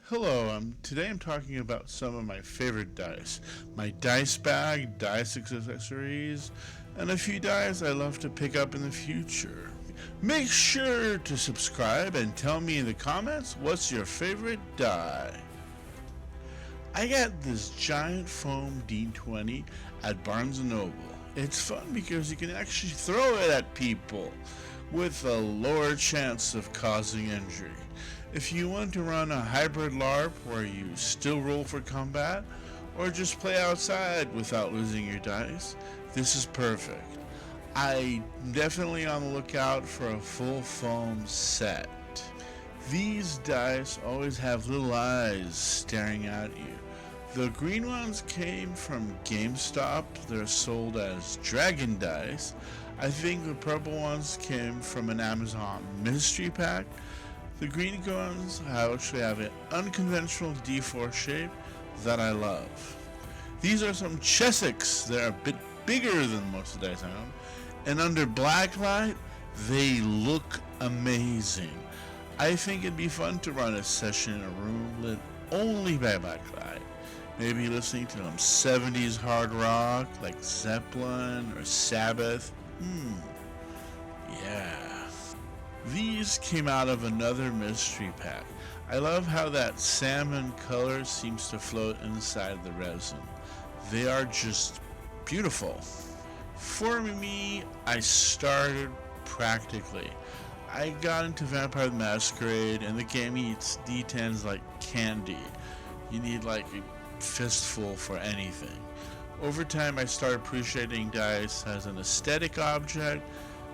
Hello, today I'm talking about some of my favorite dice. My dice bag, dice accessories, and a few dice I love to pick up in the future. Make sure to subscribe and tell me in the comments what's your favorite die. I got this giant foam D20 at Barnes & Noble. It's fun because you can actually throw it at people with a lower chance of causing injury. If you want to run a hybrid LARP where you still roll for combat, or just play outside without losing your dice, this is perfect. I'm definitely on the lookout for a full foam set. These dice always have little eyes staring at you. The green ones came from GameStop. They're sold as dragon dice. I think the purple ones came from an Amazon mystery pack. The green ones actually have an unconventional D4 shape that I love. These are some Chessex. They're a bit bigger than most of the dice I own. And under blacklight, they look amazing. I think it'd be fun to run a session in a room lit only by blacklight. Maybe listening to some 70s hard rock like Zeppelin or Sabbath. Yeah. These came out of another mystery pack. I love how that salmon color seems to float inside the resin. They are just beautiful. For me, I started practically. I got into Vampire the Masquerade, and the game eats D10s like candy. You need like a fistful for anything. Over time, I started appreciating dice as an aesthetic object,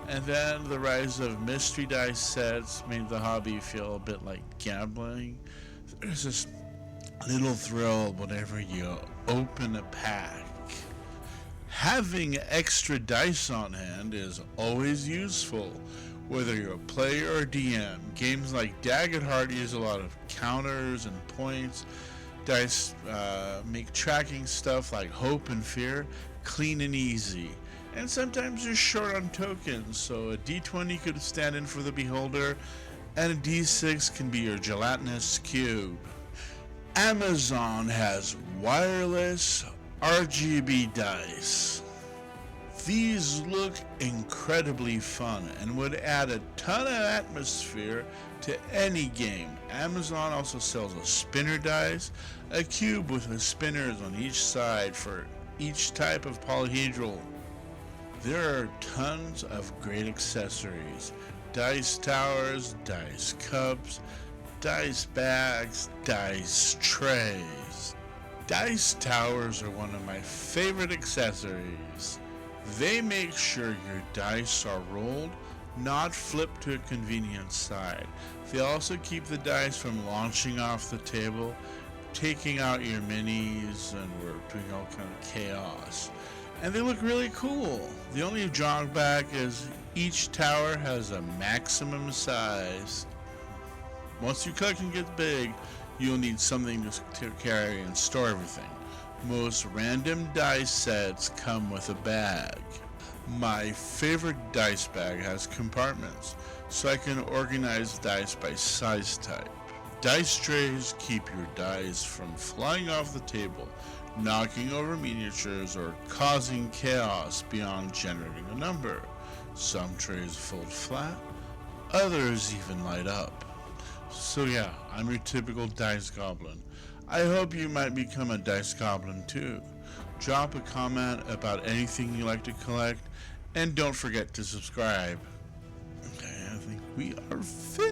and then the rise of mystery dice sets made the hobby feel a bit like gambling. There's this little thrill whenever you open a pack. Having extra dice on hand is always useful, whether you're a player or DM. Games like Daggett use a lot of counters and points. Dice make tracking stuff like hope and fear clean and easy. And sometimes you're short on tokens, so a D20 could stand in for the beholder, and a D6 can be your gelatinous cube. Amazon has wireless RGB dice. These look incredibly fun and would add a ton of atmosphere to any game. Amazon also sells a spinner dice, a cube with the spinners on each side for each type of polyhedral. There are tons of great accessories: dice towers, dice cups, dice bags, dice trays. Dice towers are one of my favorite accessories. They make sure your dice are rolled, not flipped to a convenient side. They also keep the dice from launching off the table, taking out your minis, and we're doing all kind of chaos. And they look really cool. The only drawback is each tower has a maximum size. Once your collection gets big, you'll need something to carry and store everything. Most random dice sets come with a bag. My favorite dice bag has compartments, so I can organize dice by size type. Dice trays keep your dice from flying off the table, knocking over miniatures, or causing chaos beyond generating a number. Some trays fold flat, others even light up. So yeah, I'm your typical dice goblin. I hope you might become a dice goblin too. Drop a comment about anything you like to collect, and don't forget to subscribe. Okay, I think we are finished.